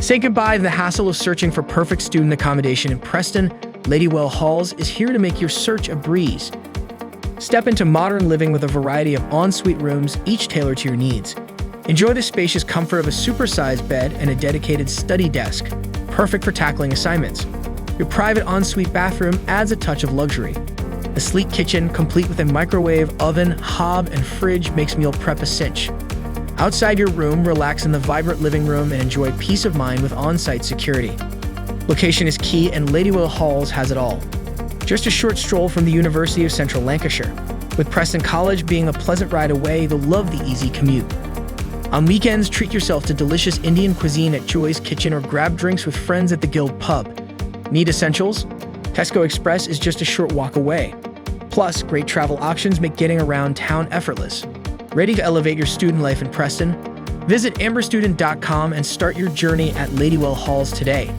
Say goodbye to the hassle of searching for perfect student accommodation in Preston. Ladywell Halls is here to make your search a breeze. Step into modern living with a variety of ensuite rooms, each tailored to your needs. Enjoy the spacious comfort of a supersized bed and a dedicated study desk, perfect for tackling assignments. Your private ensuite bathroom adds a touch of luxury. A sleek kitchen, complete with a microwave, oven, hob, and fridge, makes meal prep a cinch. Outside your room, relax in the vibrant living room and enjoy peace of mind with on-site security. Location is key, and Ladywell Halls has it all. Just a short stroll from the University of Central Lancashire. With Preston College being a pleasant ride away, you'll love the easy commute. On weekends, treat yourself to delicious Indian cuisine at Joy's Kitchen or grab drinks with friends at the Guild Pub. Need essentials? Tesco Express is just a short walk away. Plus, great travel options make getting around town effortless. Ready to elevate your student life in Preston? Visit amberstudent.com and start your journey at Ladywell Halls today.